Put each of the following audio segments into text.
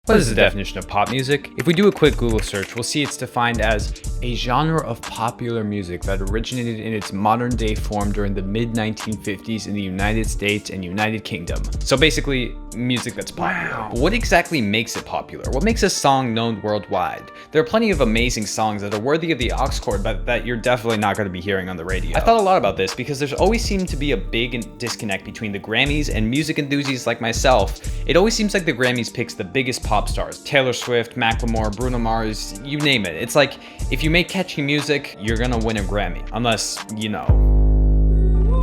What is the definition of pop music? If we do a quick Google search, we'll see it's defined as a genre of popular music that originated in its modern day form during the mid-1950s in the United States and United Kingdom. So basically, music that's popular. Wow. But what exactly makes it popular? What makes a song known worldwide? There are plenty of amazing songs that are worthy of the aux cord, but that you're definitely not going to be hearing on the radio. I thought a lot about this because there's always seemed to be a big disconnect between the Grammys and music enthusiasts like myself. It always seems like the Grammys picks the biggest pop stars. Taylor Swift, Macklemore, Bruno Mars, you name it. It's like, if you make catchy music, you're gonna win a Grammy. Unless, you know.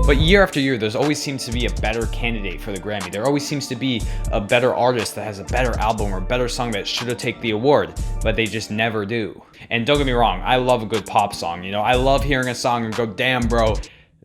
But year after year, there's always seems to be a better candidate for the Grammy. There always seems to be a better artist that has a better album or a better song that should have taken the award, but they just never do. And don't get me wrong, I love a good pop song. You know, I love hearing a song and go, damn bro,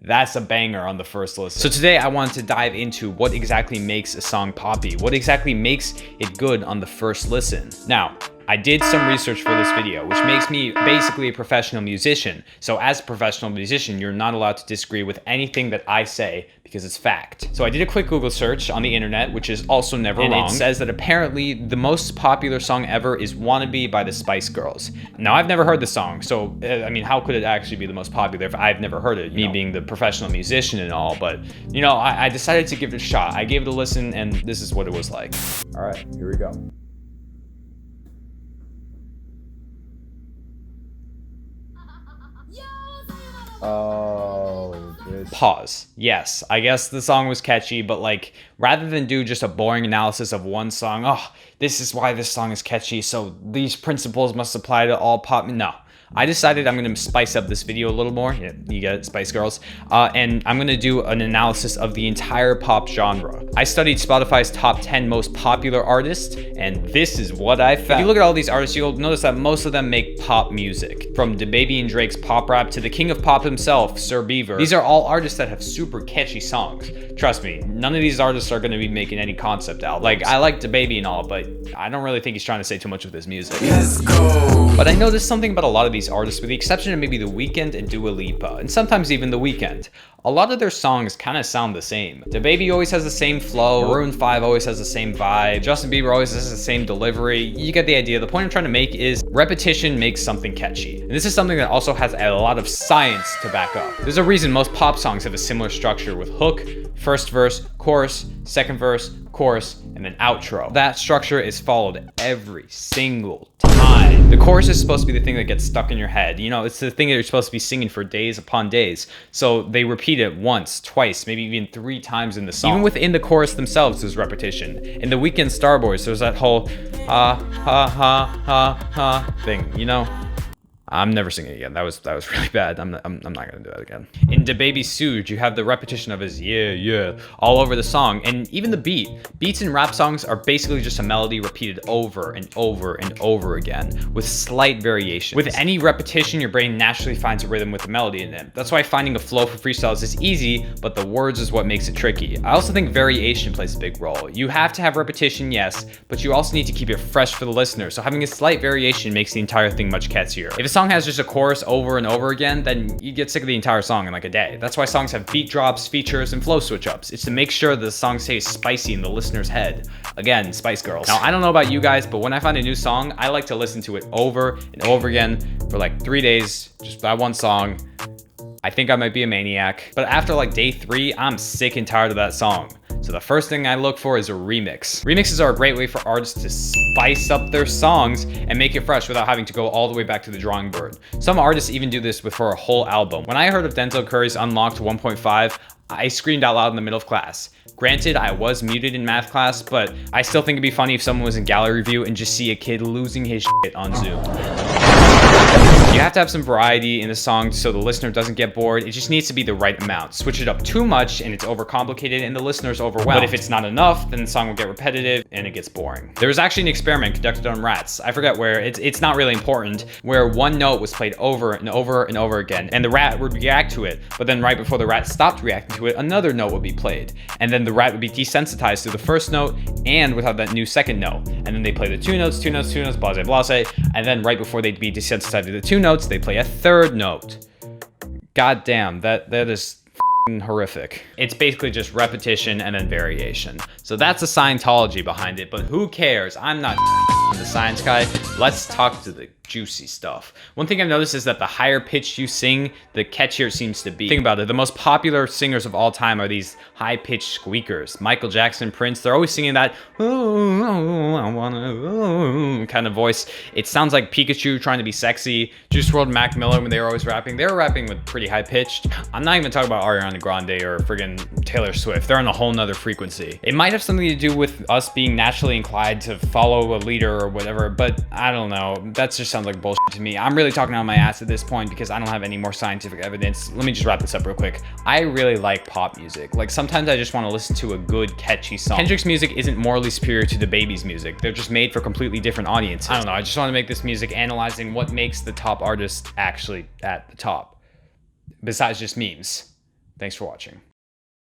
that's a banger on the first listen. So today I wanted to dive into what exactly makes a song poppy, what exactly makes it good on the first listen. Now, I did some research for this video, which makes me basically a professional musician. So as a professional musician, you're not allowed to disagree with anything that I say because it's fact. So I did a quick Google search on the internet, which is also never wrong. And it says that apparently the most popular song ever is Wannabe by the Spice Girls. Now, I've never heard the song, so I mean, how could it actually be the most popular if I've never heard it? Me being the professional musician and all, but you know, I decided to give it a shot. I gave it a listen and this is what it was like. All right, here we go. Oh, good. Pause. Yes, I guess the song was catchy, but like, rather than do just a boring analysis of one song, oh, this is why this song is catchy, so these principles must apply to all pop. No. I decided I'm going to spice up this video a little more. Yeah, you get it, Spice Girls. And I'm going to do an analysis of the entire pop genre. I studied Spotify's top 10 most popular artists, and this is what I found. If you look at all these artists, you'll notice that most of them make pop music. From DaBaby and Drake's pop rap to the king of pop himself, Sir Beaver. These are all artists that have super catchy songs. Trust me, none of these artists are going to be making any concept albums. Like, I like DaBaby and all, but I don't really think he's trying to say too much with his music. Let's go. But I noticed something about a lot of these artists, with the exception of maybe The Weeknd and Dua Lipa, and sometimes even The Weeknd. A lot of their songs kind of sound the same. DaBaby always has the same flow, Maroon 5 always has the same vibe, Justin Bieber always has the same delivery. You get the idea. The point I'm trying to make is repetition makes something catchy. And this is something that also has a lot of science to back up. There's a reason most pop songs have a similar structure with hook, first verse, chorus, second verse, chorus, and then outro. That structure is followed every single time. The chorus is supposed to be the thing that gets stuck in your head. You know, it's the thing that you're supposed to be singing for days upon days. So they repeat it once, twice, maybe even 3 times in the song. Even within the chorus themselves, there's repetition. In The Weeknd Starboys, there's that whole ha ha ha ha ha thing, you know? I'm never singing again. That was really bad. I'm not gonna do that again. In DaBaby Suge, you have the repetition of his yeah all over the song, and even the beat. Beats in rap songs are basically just a melody repeated over and over and over again with slight variations. With any repetition, your brain naturally finds a rhythm with a melody in it. That's why finding a flow for freestyles is easy, but the words is what makes it tricky. I also think variation plays a big role. You have to have repetition, yes, but you also need to keep it fresh for the listener. So having a slight variation makes the entire thing much catchier. If a song has just a chorus over and over again, then you get sick of the entire song in like a day. That's why songs have beat drops, features, and flow switch ups. It's to make sure the song stays spicy in the listener's head. Again, Spice Girls. Now, I don't know about you guys, but when I find a new song, I like to listen to it over and over again for like 3 days, just that one song. I think I might be a maniac, but after like day 3, I'm sick and tired of that song. So the first thing I look for is a remix. Remixes are a great way for artists to spice up their songs and make it fresh without having to go all the way back to the drawing board. Some artists even do this for a whole album. When I heard of Denzel Curry's Unlocked 1.5, I screamed out loud in the middle of class. Granted, I was muted in math class, but I still think it'd be funny if someone was in gallery view and just see a kid losing his shit on Zoom. You have to have some variety in the song so the listener doesn't get bored. It just needs to be the right amount. Switch it up too much and it's overcomplicated and the listener's overwhelmed. But if it's not enough, then the song will get repetitive and it gets boring. There was actually an experiment conducted on rats. I forget where, it's not really important, where one note was played over and over and over again, and the rat would react to it, but then right before the rat stopped reacting to it, another note would be played. And then the rat would be desensitized to the first note and would have that new second note. And then they play the two notes, blase blase, and then right before they'd be desensitized to the two notes, they play a third note. God damn, that is horrific. It's basically just repetition and then variation. So that's the Scientology behind it, but who cares? I'm not the science guy. Let's talk to the juicy stuff. One thing I've noticed is that the higher pitched you sing, the catchier it seems to be. Think about it, the most popular singers of all time are these high-pitched squeakers. Michael Jackson, Prince, they're always singing that I wanna kind of voice. It sounds like Pikachu trying to be sexy. Juice WRLD, Mac Miller, when they were always rapping, they were rapping with pretty high-pitched. I'm not even talking about Ariana Grande or friggin' Taylor Swift. They're on a whole nother frequency. It might have something to do with us being naturally inclined to follow a leader or whatever, but I don't know. That just sounds like bullshit to me. I'm really talking out my ass at this point because I don't have any more scientific evidence. Let me just wrap this up real quick. I really like pop music. Like sometimes I just want to listen to a good catchy song. Kendrick's music isn't morally superior to the Baby's music. They're just made for completely different audiences. I don't know. I just want to make this music analyzing what makes the top artist actually at the top, besides just memes. Thanks for watching.